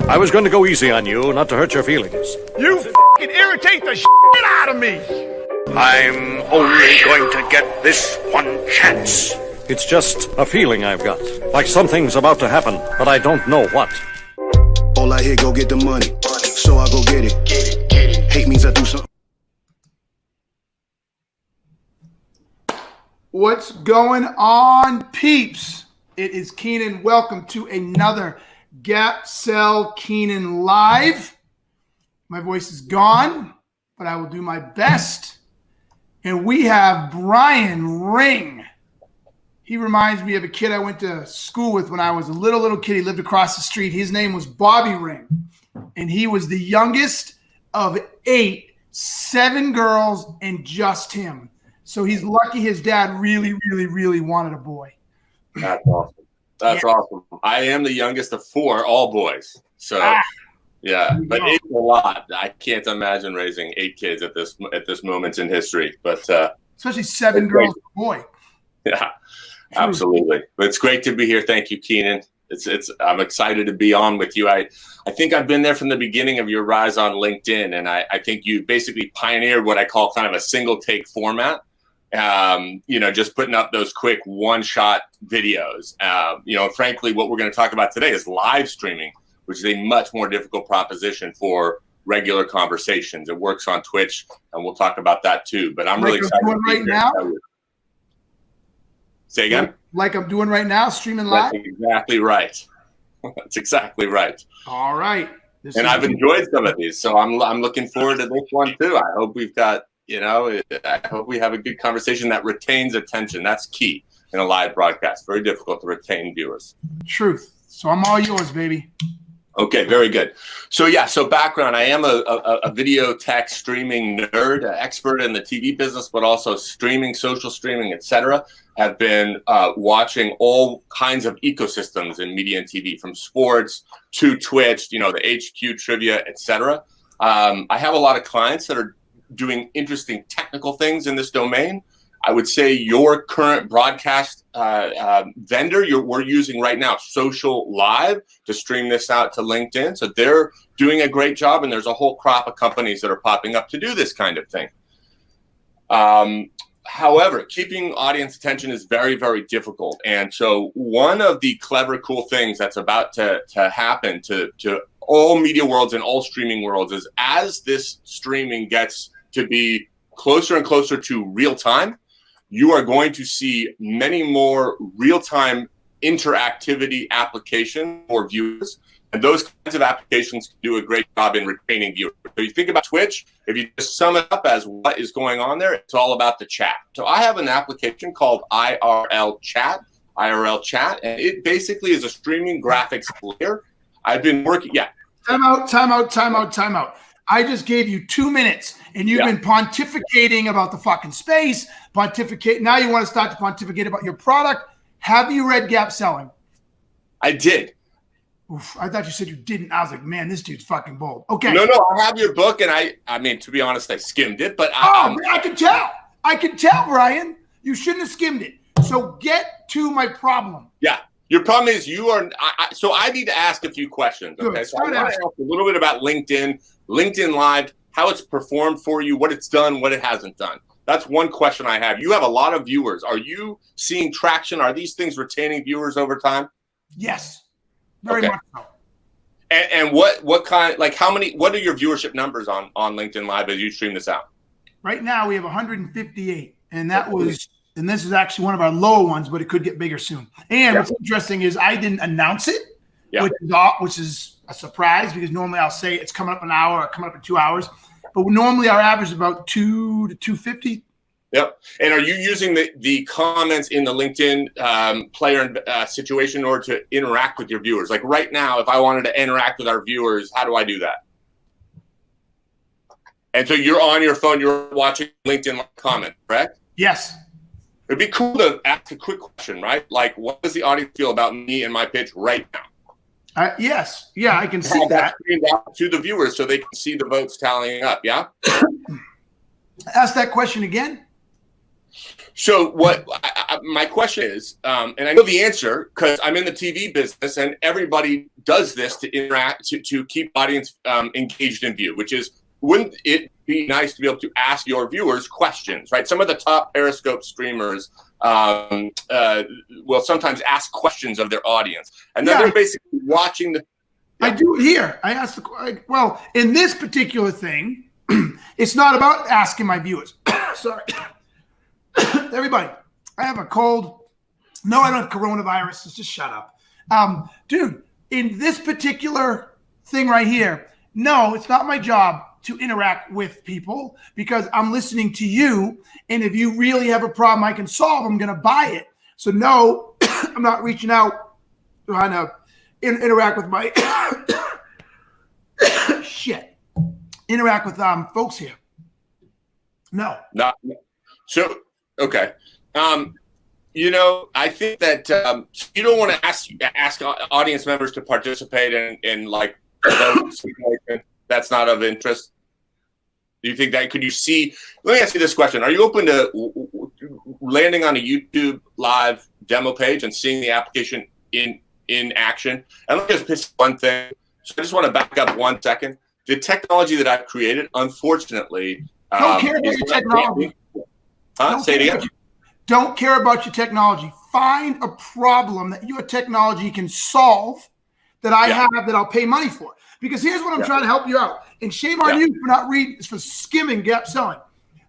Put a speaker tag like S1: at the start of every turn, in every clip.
S1: I was going to go easy on you, not to hurt your feelings.
S2: You f***ing irritate the shit out of me!
S1: I'm only going to get this one chance. It's just a feeling I've got. Like something's about to happen, but I don't know what.
S3: All I hear, go get the money. So I go get it. Hate means I do something.
S4: What's going on, peeps? It is Keenan. Welcome to another Gap Selling Keenan live. My voice is gone, but I will do my best. And we have Brian Ring. He reminds me of a kid I went to school with when I was a little kid. He lived across the street. His name was Bobby Ring. And he was the youngest of 8, 7 girls, and just him. So he's lucky his dad really wanted a boy.
S5: That's awesome. That's awesome. I am the youngest of 4, all boys. So, yeah, but 8's a lot. I can't imagine raising 8 kids at this moment in history. But
S4: especially 7 girls and a boy.
S5: Yeah, absolutely. But it's great to be here. Thank you, Keenan. I'm excited to be on with you. I think I've been there from the beginning of your rise on LinkedIn, and I think you basically pioneered what I call kind of a single take format. Just putting up those quick one-shot videos. Frankly, what we're going to talk about today is live streaming, which is a much more difficult proposition for regular conversations. It works on Twitch, and we'll talk about that too. But I'm really excited to be
S4: right now.
S5: Say again?
S4: Like I'm doing right now, streaming live?
S5: That's exactly right. That's exactly right.
S4: All right.
S5: And I've enjoyed some of these, so I'm looking forward to this one too. I hope we've got I hope we have a good conversation that retains attention. That's key in a live broadcast. Very difficult to retain viewers.
S4: Truth. So I'm all yours, baby.
S5: Okay, very good. So background, I am a video tech streaming nerd, expert in the TV business, but also streaming, social streaming, etc. Have been watching all kinds of ecosystems in media and TV, from sports to Twitch, the HQ trivia, etc. I have a lot of clients that are doing interesting technical things in this domain. I would say your current broadcast vendor we're using right now, Social Live, to stream this out to LinkedIn. So they're doing a great job, and there's a whole crop of companies that are popping up to do this kind of thing. However, keeping audience attention is very, very difficult. And so one of the clever, cool things that's about to happen to all media worlds and all streaming worlds is, as this streaming gets to be closer and closer to real time, you are going to see many more real-time interactivity applications for viewers. And those kinds of applications can do a great job in retaining viewers. So you think about Twitch, if you just sum it up as what is going on there, it's all about the chat. So I have an application called IRL Chat, and it basically is a streaming graphics layer. I've been working,
S4: Time out. I just gave you 2 minutes, and you've been pontificating about the fucking space, Now you want to start to pontificate about your product. Have you read Gap Selling?
S5: I did.
S4: Oof, I thought you said you didn't. I was like, man, this dude's fucking bold. Okay.
S5: No, I have your book, and I mean, to be honest, I skimmed it, but
S4: I can tell. I can tell, Brian. You shouldn't have skimmed it. So get to my problem.
S5: Yeah. Your problem is you are – so I need to ask a few questions, okay?
S4: Good.
S5: So I want to ask a little bit about LinkedIn Live, how it's performed for you, what it's done, what it hasn't done. That's one question I have. You have a lot of viewers. Are you seeing traction? Are these things retaining viewers over time?
S4: Yes. Very much so.
S5: And what kind – like how many – what are your viewership numbers on LinkedIn Live as you stream this out?
S4: Right now we have 158, and that was – and this is actually one of our lower ones, but it could get bigger soon. And what's interesting is I didn't announce it, which is a surprise, because normally I'll say it's coming up an hour or coming up in 2 hours. But normally our average is about 2 to 250.
S5: Yep. And are you using the comments in the LinkedIn player situation in order to interact with your viewers? Like right now, if I wanted to interact with our viewers, how do I do that? And so you're on your phone, you're watching LinkedIn comment, correct?
S4: Yes.
S5: It'd be cool to ask a quick question, right? Like, what does the audience feel about me and my pitch right now?
S4: Yes. Yeah, I can see that.
S5: Screened out to the viewers so they can see the votes tallying up, yeah?
S4: Ask that question again.
S5: So what my question is, and I know the answer because I'm in the TV business, and everybody does this to interact to keep audience engaged in view, which is, wouldn't it be nice to be able to ask your viewers questions, right? Some of the top Periscope streamers will sometimes ask questions of their audience, and then they're basically watching the.
S4: I do it here. I ask well, in this particular thing, it's not about asking my viewers. Sorry. Everybody, I have a cold. No, I don't have coronavirus. Just shut up. Dude, in this particular thing right here, no, it's not my job to interact with people because I'm listening to you. And if you really have a problem I can solve, I'm going to buy it. So no, I'm not reaching out trying to interact with my interact with folks here. No.
S5: Not so. Okay. I think that you don't want to ask audience members to participate in like that's not of interest. Do you think that could you see? Let me ask you this question: are you open to landing on a YouTube live demo page and seeing the application in action? And let me just pick one thing. So I just want to back up 1 second. The technology that I've created, unfortunately,
S4: don't care about your technology.
S5: Say it again.
S4: Don't care about your technology. Find a problem that your technology can solve that I have that I'll pay money for. Because here's what I'm trying to help you out. And shame on you for not reading, for skimming Gap Selling.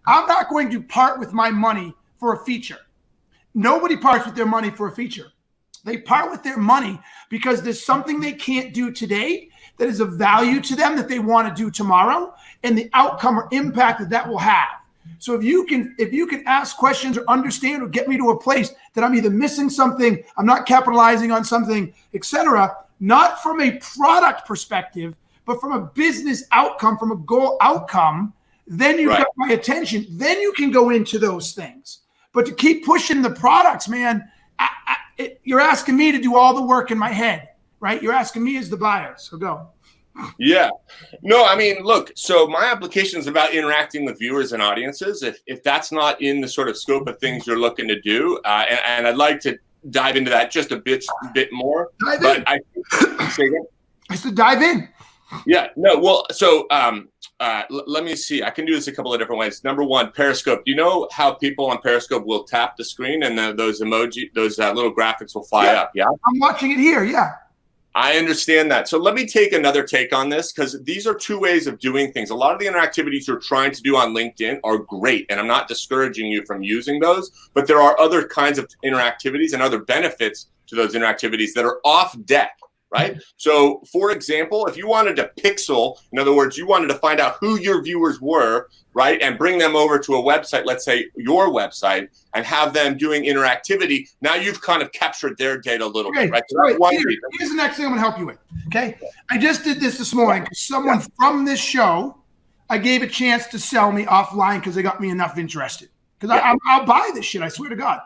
S4: I'm not going to part with my money for a feature. Nobody parts with their money for a feature. They part with their money because there's something they can't do today that is of value to them that they want to do tomorrow, and the outcome or impact that will have. So if you can ask questions or understand or get me to a place that I'm either missing something, I'm not capitalizing on something, etc., not from a product perspective, but from a business outcome, from a goal outcome, then you've got my attention. Then you can go into those things. But to keep pushing the products, man, you're asking me to do all the work in my head, right? You're asking me as the buyer. So go.
S5: Yeah. No, I mean, look, so my application is about interacting with viewers and audiences. If that's not in the sort of scope of things you're looking to do, and I'd like to dive into that just a bit more.
S4: Dive
S5: but
S4: in. I said dive in.
S5: Yeah. No, well, so let me see. I can do this a couple of different ways. Number one, Periscope. Do you know how people on Periscope will tap the screen and those emoji, those little graphics will fly up? Yeah.
S4: I'm watching it here. Yeah.
S5: I understand that. So let me take another take on this because these are two ways of doing things. A lot of the interactivities you're trying to do on LinkedIn are great, and I'm not discouraging you from using those, but there are other kinds of interactivities and other benefits to those interactivities that are off deck, right? So for example, if you wanted to pixel, in other words, you wanted to find out who your viewers were, right, and bring them over to a website, let's say your website, and have them doing interactivity, now you've kind of captured their data a little bit, right? So
S4: here's the next thing I'm going to help you with, okay? I just did this morning because someone from this show, I gave a chance to sell me offline because they got me enough interested. Because I'll buy this shit, I swear to God.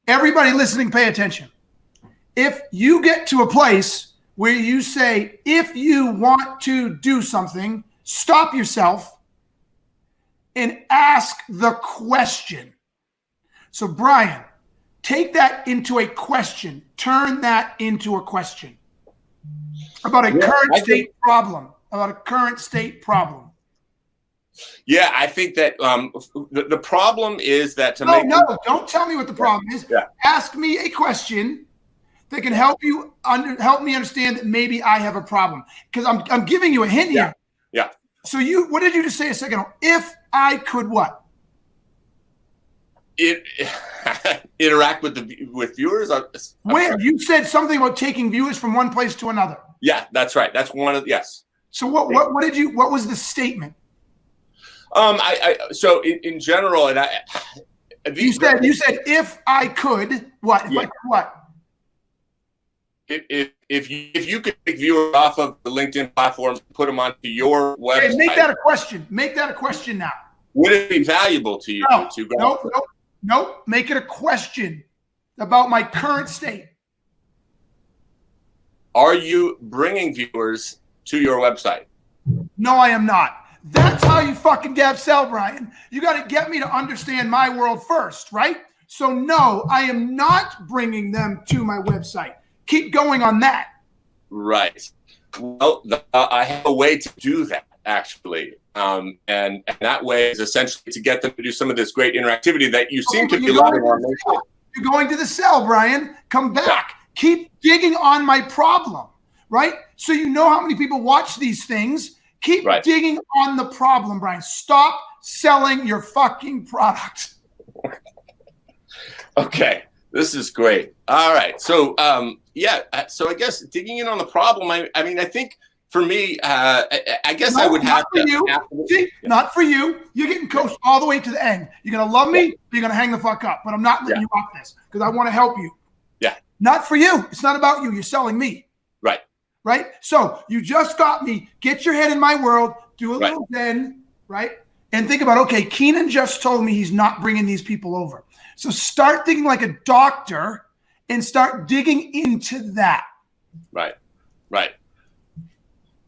S4: Everybody listening, pay attention. If you get to a place where you say, if you want to do something, stop yourself and ask the question. So Brian, take that into a question. Turn that into a question about a current state problem. About a current state problem.
S5: Yeah, I think that the problem is that
S4: don't tell me what the problem is.
S5: Yeah.
S4: Ask me a question that can help me understand that maybe I have a problem. Because I'm giving you a hint here.
S5: Yeah.
S4: So what did you just say a second ago? If I could what?
S5: Interact with viewers.
S4: Where you said something about taking viewers from one place to another.
S5: Yeah, that's right. That's one of yes.
S4: So what was the statement?
S5: So in general, and
S4: you said if I could what? If I could what?
S5: If you could take viewers off of the LinkedIn platform, put them onto your website.
S4: Okay, make that a question. Make that a question now.
S5: Would it be valuable to you to go?
S4: Nope. Make it a question about my current state.
S5: Are you bringing viewers to your website?
S4: No, I am not. That's how you fucking gap sell, Brian. You got to get me to understand my world first, right? So no, I am not bringing them to my website. Keep going on that.
S5: Right. Well, I have a way to do that, actually. And that way is essentially to get them to do some of this great interactivity that you seem to be loving on LinkedIn.
S4: You're going to the cell, Brian. Come back.
S5: Yeah.
S4: Keep digging on my problem, right? So you know how many people watch these things. Keep digging on the problem, Brian. Stop selling your fucking product.
S5: Okay, this is great. All right, so so I guess digging in on the problem. I mean, I think for me, I guess I would have to.
S4: See, not for you. You're getting coached all the way to the end. You're gonna love me. You're gonna hang the fuck up. But I'm not letting you off this because I want to help you.
S5: Yeah.
S4: Not for you. It's not about you. You're selling me.
S5: Right.
S4: Right. So you just got me. Get your head in my world. Do a little zen. Right. And think about, okay, Keenan just told me he's not bringing these people over. So start thinking like a doctor and start digging into that.
S5: Right. Right.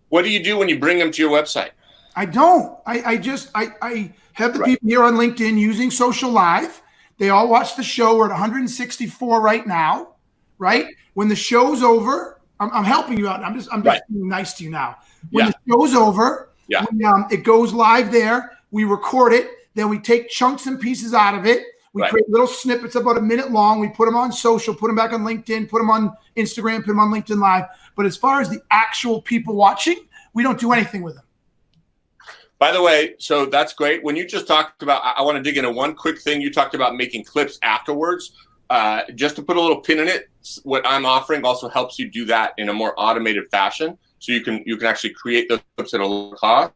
S5: What do you do when you bring them to your website?
S4: I don't. I have the people here on LinkedIn using Social Live. They all watch the show. We're at 164 right now. Right. When the show's over, I'm helping you out. I'm just being nice to you now. When the show's over, when, it goes live there. We record it. Then we take chunks and pieces out of it. We create little snippets about a minute long. We put them on social, put them back on LinkedIn, put them on Instagram, put them on LinkedIn Live. But as far as the actual people watching, we don't do anything with them.
S5: By the way, so that's great. When you just talked about, I want to dig into one quick thing. You talked about making clips afterwards. Just to put a little pin in it, what I'm offering also helps you do that in a more automated fashion. So you can actually create those clips at a low cost.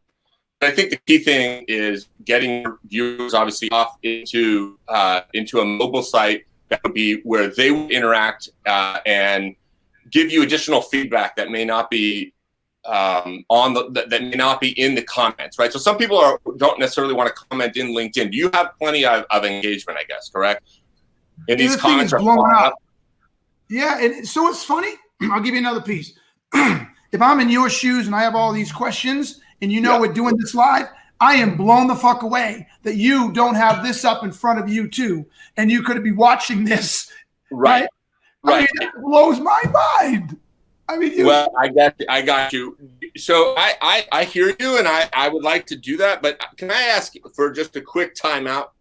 S5: I think the key thing is getting viewers obviously off into a mobile site that would be where they would interact and give you additional feedback that may not be that may not be in the comments, right? So some people don't necessarily want to comment in LinkedIn. You have plenty of engagement, I guess, correct? And these comments are blowing up.
S4: Yeah, and so it's funny. I'll give you another piece. If I'm in your shoes and I have all these questions, and we're doing this live, I am blown the fuck away that you don't have this up in front of you too, and you could be watching this. Right. I mean, that blows my mind. I mean,
S5: I got you. So I hear you, and I would like to do that, but can I ask for just a quick timeout?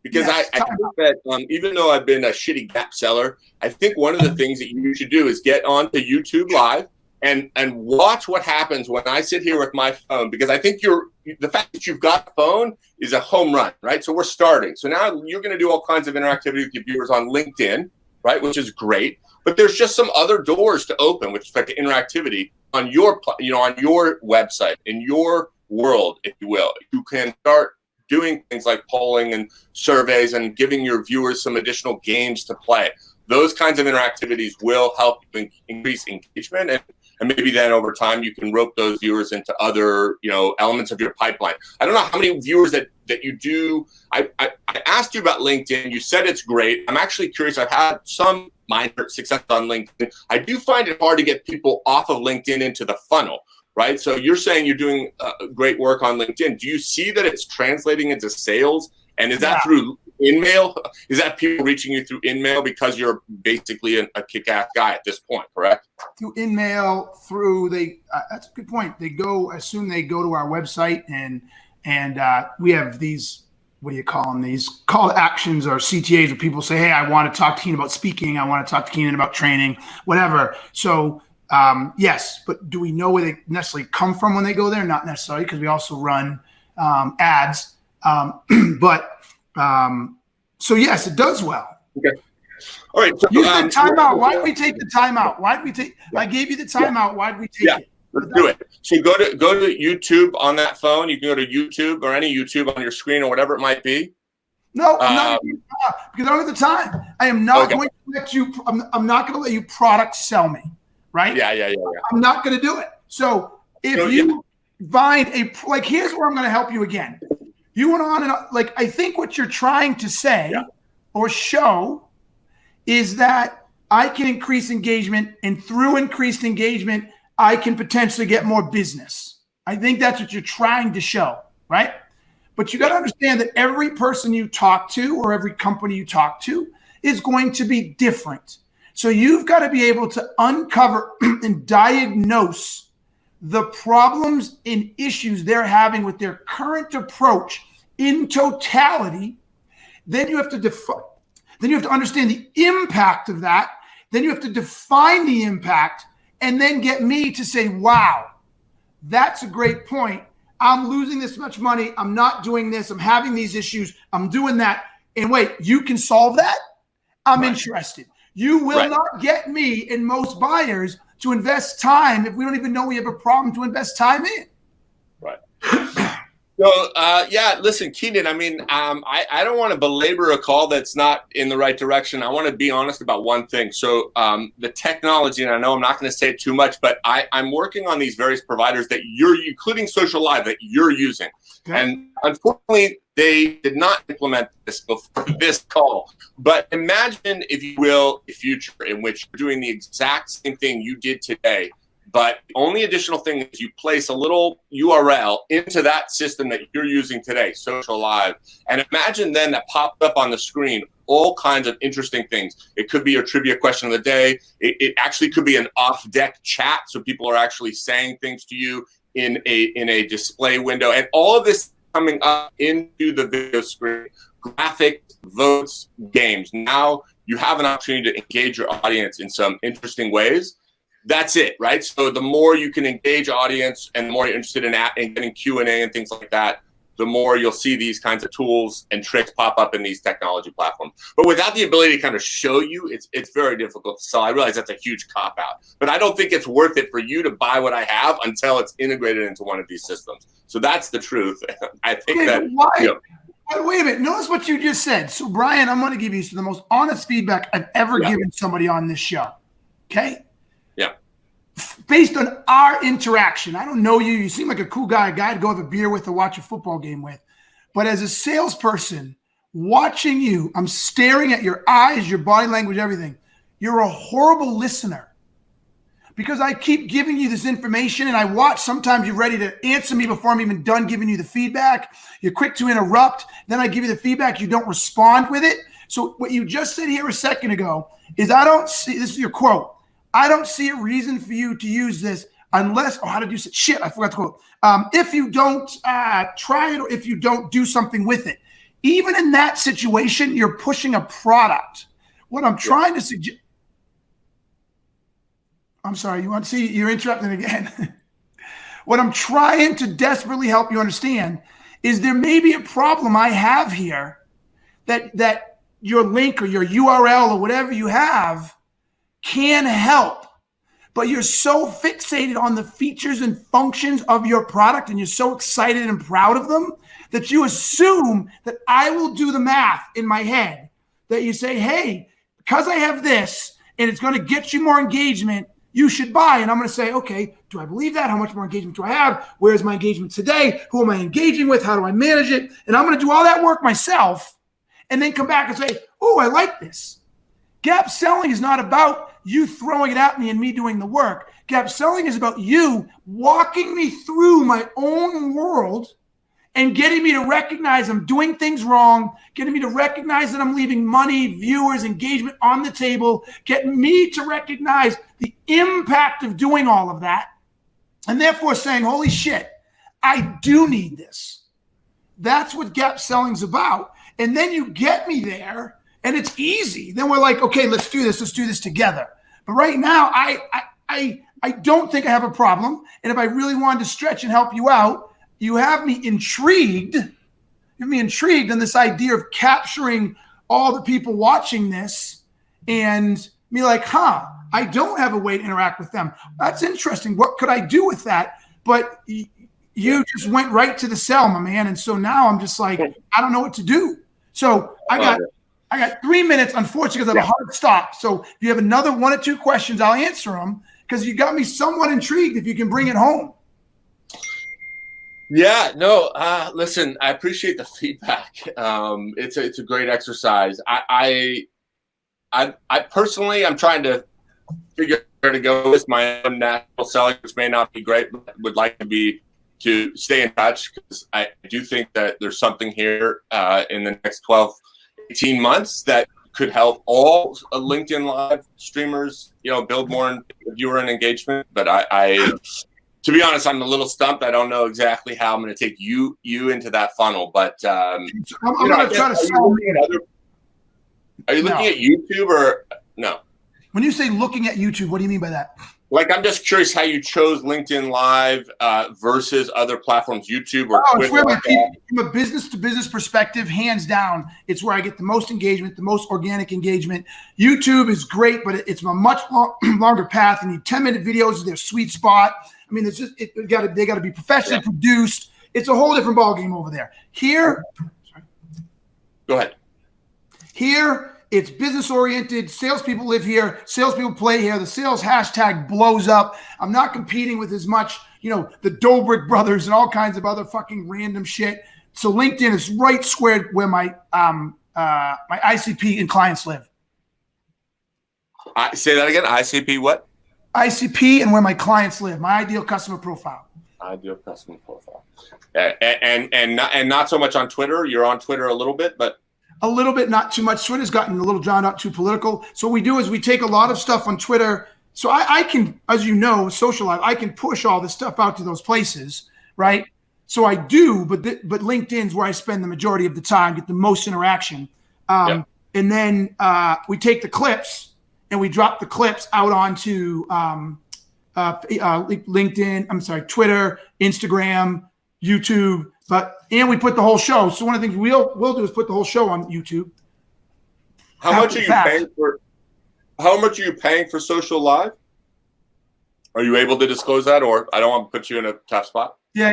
S5: Because I think that even though I've been a shitty gap seller, I think one of the things that you should do is get onto YouTube Live and watch what happens when I sit here with my phone, because I think the fact that you've got a phone is a home run, right? So we're starting. So now you're going to do all kinds of interactivity with your viewers on LinkedIn, right? Which is great. But there's just some other doors to open with respect to interactivity on your, on your website, in your world, if you will. You can start doing things like polling and surveys and giving your viewers some additional games to play. Those kinds of interactivities will help you increase engagement, and maybe then over time you can rope those viewers into other elements of your pipeline. I don't know how many viewers that you do. I asked you about LinkedIn. You said it's great. I'm actually curious. I've had some minor success on LinkedIn. I do find it hard to get people off of LinkedIn into the funnel, right? So you're saying you're doing great work on LinkedIn. Do you see that it's translating into sales? And is that through InMail? Is that people reaching you through InMail because you're basically a kick-ass guy at this point, correct?
S4: Through InMail, that's a good point. They go, I assume they go to our website and we have these, what do you call them? These call to actions or CTAs where people say, hey, I want to talk to Keenan about speaking. I want to talk to Keenan about training, whatever. So yes, but do we know where they necessarily come from when they go there? Not necessarily, because we also run ads. So yes, it does well.
S5: Okay. All right. So,
S4: use the timeout. Why did we take the timeout? Why did we take? I gave you the timeout. Why did we take it?
S5: Let's do it. So go to YouTube on that phone. You can go to YouTube or any YouTube on your screen or whatever it might be.
S4: No, I'm not because I don't have the time. I am not going to let you. I'm not going to let you product sell me. Right?
S5: Yeah.
S4: I'm not going to do it. So if you find here's where I'm going to help you again. You went on and I think what you're trying to say or show is that I can increase engagement, and through increased engagement, I can potentially get more business. I think that's what you're trying to show. right? But you got to understand that every person you talk to or every company you talk to is going to be different. So you've got to be able to uncover and diagnose the problems and issues they're having with their current approach in totality. Then you have to define. Then you have to understand the impact of that. Then you have to define the impact and then get me to say, wow, that's a great point. I'm losing this much money. I'm not doing this. I'm having these issues. I'm doing that. And wait, you can solve that? I'm interested. You will not get me and most buyers to invest time if we don't even know we have a problem to invest time in.
S5: Right. So, listen, Keenan, I mean, I don't want to belabor a call that's not in the right direction. I want to be honest about one thing. So the technology, and I know I'm not going to say it too much, but I'm working on these various providers that you're, including Social Live, that you're using. Okay. And unfortunately, they did not implement this before this call. But imagine, if you will, a future in which you're doing the exact same thing you did today. But the only additional thing is you place a little URL into that system that you're using today, Social Live. And imagine then that popped up on the screen all kinds of interesting things. It could be your trivia question of the day. It actually could be an off-deck chat, so people are actually saying things to you in a display window. And all of this coming up into the video screen. Graphics, votes, games. Now you have an opportunity to engage your audience in some interesting ways. That's it, right? So the more you can engage audience and the more you're interested in getting Q&A and things like that, the more you'll see these kinds of tools and tricks pop up in these technology platforms. But without the ability to kind of show you, it's very difficult to sell. I realize that's a huge cop-out. But I don't think it's worth it for you to buy what I have until it's integrated into one of these systems. So that's the truth. I think
S4: Wait a minute. Notice what you just said. So, Brian, I'm going to give you the most honest feedback I've ever given somebody on this show. Okay?
S5: Yeah.
S4: Based on our interaction. I don't know you. You seem like a cool guy, a guy to go have a beer with or watch a football game with. But as a salesperson, watching you, I'm staring at your eyes, your body language, everything. You're a horrible listener. Because I keep giving you this information and I watch, sometimes you're ready to answer me before I'm even done giving you the feedback. You're quick to interrupt. Then I give you the feedback. You don't respond with it. So what you just said here a second ago is I don't see, this is your quote, I don't see a reason for you to use this unless, how did you say, shit, I forgot to quote. If you don't try it or if you don't do something with it. Even in that situation, you're pushing a product. What I'm trying to suggest, I'm sorry, you're interrupting again. What I'm trying to desperately help you understand is there may be a problem I have here that your link or your URL or whatever you have can help, but you're so fixated on the features and functions of your product and you're so excited and proud of them that you assume that I will do the math in my head, that you say, hey, because I have this and it's going to get you more engagement, you should buy. And I'm going to say, okay, do I believe that? How much more engagement do I have? Where's my engagement today? Who am I engaging with? How do I manage it? And I'm going to do all that work myself and then come back and say, oh, I like this. Gap selling is not about you throwing it at me and me doing the work. Gap selling is about you walking me through my own world and getting me to recognize I'm doing things wrong, getting me to recognize that I'm leaving money, viewers, engagement on the table, getting me to recognize the impact of doing all of that, and therefore saying, holy shit, I do need this. That's what gap selling's about. And then you get me there, and it's easy. Then we're like, okay, let's do this together. But right now, I don't think I have a problem. And if I really wanted to stretch and help you out, you have me intrigued. You have me intrigued in this idea of capturing all the people watching this and me like, I don't have a way to interact with them. That's interesting. What could I do with that? But you just went right to the sell, my man. And so now I'm just like, I don't know what to do. So I got 3 minutes, unfortunately, because I have a hard stop. So if you have another 1 or 2 questions, I'll answer them because you got me somewhat intrigued if you can bring it home.
S5: Yeah, no, listen, I appreciate the feedback. It's a great exercise. I personally, I'm trying to figure out where to go with my own natural selling, which may not be great, but would like to be to stay in touch, because I do think that there's something here in the next 12, 18 months that could help all LinkedIn Live streamers, build more viewer and engagement. But I to be honest, I'm a little stumped. I don't know exactly how I'm going to take you into that funnel. But
S4: I'm going to try to sell.
S5: Are you looking at YouTube or no?
S4: When you say looking at YouTube, what do you mean by that?
S5: Like, I'm just curious how you chose LinkedIn Live versus other platforms, YouTube or Twitter.
S4: It's where from a business-to-business perspective, hands down, it's where I get the most engagement, the most organic engagement. YouTube is great, but it's a much longer path. You need 10-minute videos is their sweet spot. I mean, it's just they got to be professionally produced. It's a whole different ballgame over there. Here,
S5: go ahead.
S4: Here, it's business oriented. Salespeople live here. Salespeople play here. The sales hashtag blows up. I'm not competing with as much, the Dobrik brothers and all kinds of other fucking random shit. So LinkedIn is right squared where my ICP and clients live.
S5: Say that again. ICP what?
S4: ICP and where my clients live. My ideal customer profile.
S5: Ideal customer profile. And not so much on Twitter. You're on Twitter a little bit, but.
S4: A little bit, not too much. Twitter's gotten a little drawn out, too political. So what we do is we take a lot of stuff on Twitter. So I can, as you know, social life, I can push all this stuff out to those places, right? So I do, but LinkedIn's where I spend the majority of the time, get the most interaction. And then we take the clips and we drop the clips out onto LinkedIn, Twitter, Instagram, YouTube, and we put the whole show. So one of the things we'll do is put the whole show on YouTube.
S5: How much are you paying for Social Live? Are you able to disclose that, or I don't want to put you in a tough spot?
S4: Yeah.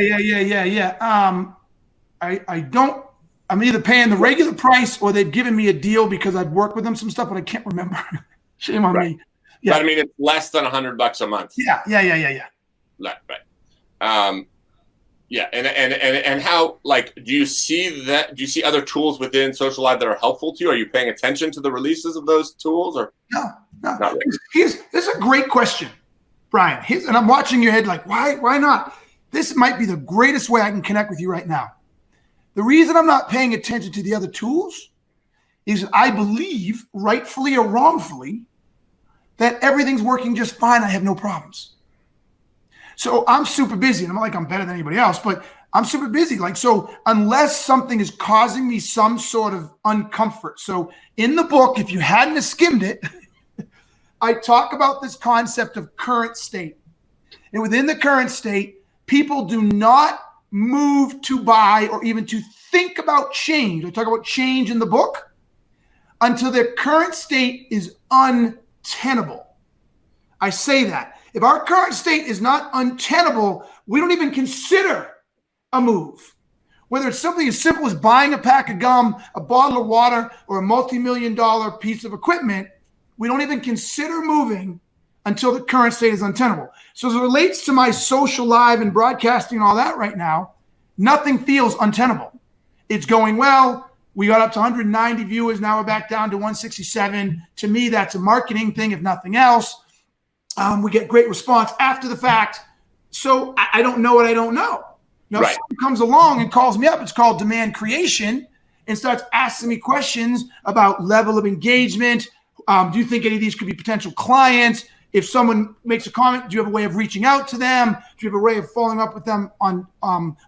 S4: I don't. I'm either paying the regular price or they've given me a deal because I've worked with them some stuff, but I can't remember. Shame on me. Yeah.
S5: But I mean, it's less than $100 a month.
S4: Yeah.
S5: Right. Yeah, and how, like, do you see other tools within Social Live that are helpful to you? Are you paying attention to the releases of those tools, or
S4: no?
S5: Not really?
S4: This is a great question, Brian. And I'm watching your head like, why not? This might be the greatest way I can connect with you right now. The reason I'm not paying attention to the other tools is I believe, rightfully or wrongfully, that everything's working just fine. I have no problems. So I'm super busy, and I'm not like I'm better than anybody else, but I'm super busy. So unless something is causing me some sort of uncomfort. So in the book, if you hadn't skimmed it, I talk about this concept of current state. And within the current state, people do not move to buy or even to think about change. I talk about change in the book until their current state is untenable. I say that. If our current state is not untenable, we don't even consider a move. Whether it's something as simple as buying a pack of gum, a bottle of water, or a multi-million-dollar piece of equipment, we don't even consider moving until the current state is untenable. So as it relates to my social live and broadcasting and all that right now, nothing feels untenable. It's going well. We got up to 190 viewers. Now we're back down to 167. To me, that's a marketing thing, if nothing else. We get great response after the fact. So I don't know what I don't know. Now, if someone comes along and calls me up, it's called demand creation, and starts asking me questions about level of engagement. Do you think any of these could be potential clients? If someone makes a comment, do you have a way of reaching out to them? Do you have a way of following up with them on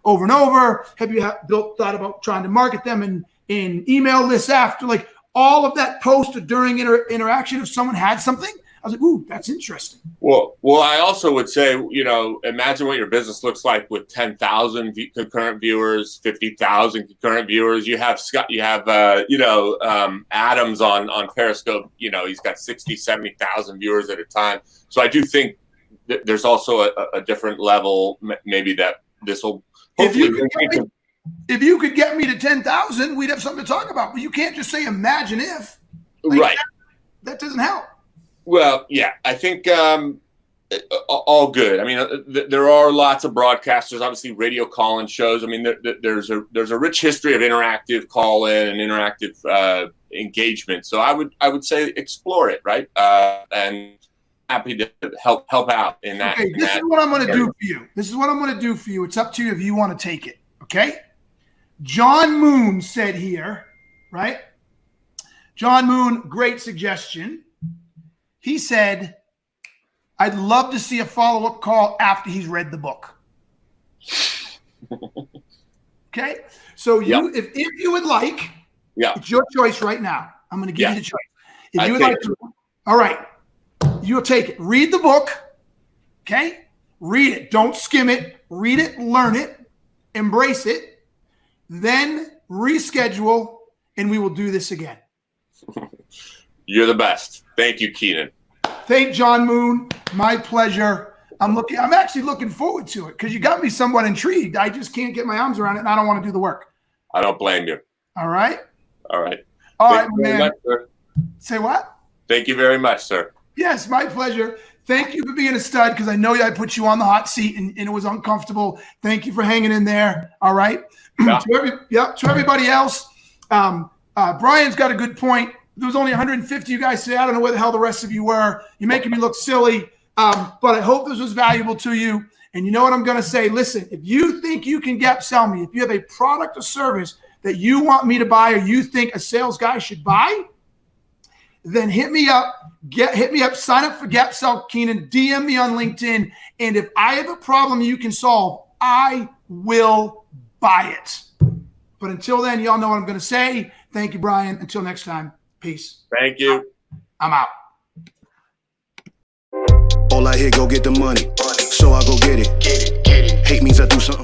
S4: over and over? Have you thought about trying to market them in email lists after? Like all of that post or during interaction, if someone had something, I was like, ooh, that's interesting.
S5: Well, I also would say, imagine what your business looks like with 10,000 concurrent viewers, 50,000 concurrent viewers. You have Adams on Periscope. He's got 60, 70,000 viewers at a time. So I do think that there's also a different level, maybe that this will hopefully.
S4: If you could get me to 10,000, we'd have something to talk about. But you can't just say, imagine if.
S5: Right.
S4: That doesn't help.
S5: Well, yeah, I think all good. I mean, there are lots of broadcasters, obviously radio call-in shows. I mean, there's a rich history of interactive call-in and interactive engagement. So I would say explore it, right? And happy to help out in that.
S4: Okay, this is what I'm going to do for you. This is what I'm going to do for you. It's up to you if you want to take it. Okay. John Moon said here, right? John Moon, great suggestion. He said, I'd love to see a follow-up call after he's read the book. Okay. So if you would like, it's your choice right now. I'm going to give you the choice. If you would like to, all right, you'll take it. Read the book. Okay. Read it. Don't skim it. Read it, learn it, embrace it, then reschedule, and we will do this again.
S5: You're the best. Thank you, Keenan.
S4: Thank John Moon. My pleasure. I'm actually looking forward to it because you got me somewhat intrigued. I just can't get my arms around it, and I don't want to do the work.
S5: I don't blame you.
S4: All right.
S5: All right.
S4: All right, man. Say what?
S5: Thank you very much, sir.
S4: Yes, my pleasure. Thank you for being a stud because I know I put you on the hot seat and it was uncomfortable. Thank you for hanging in there. All right.
S5: Yeah.
S4: To everybody else, Brian's got a good point. There was only 150 you guys say. I don't know where the hell the rest of you were. You're making me look silly, but I hope this was valuable to you. And you know what I'm going to say? Listen, if you think you can gap sell me, if you have a product or service that you want me to buy or you think a sales guy should buy, then hit me up. Hit me up. Sign up for Gap Selling Keenan. DM me on LinkedIn. And if I have a problem you can solve, I will buy it. But until then, y'all know what I'm going to say. Thank you, Brian. Until next time. Peace.
S5: Thank you.
S4: I'm out.
S3: All I hear, go get the money. So I go get it. Hate means I do something.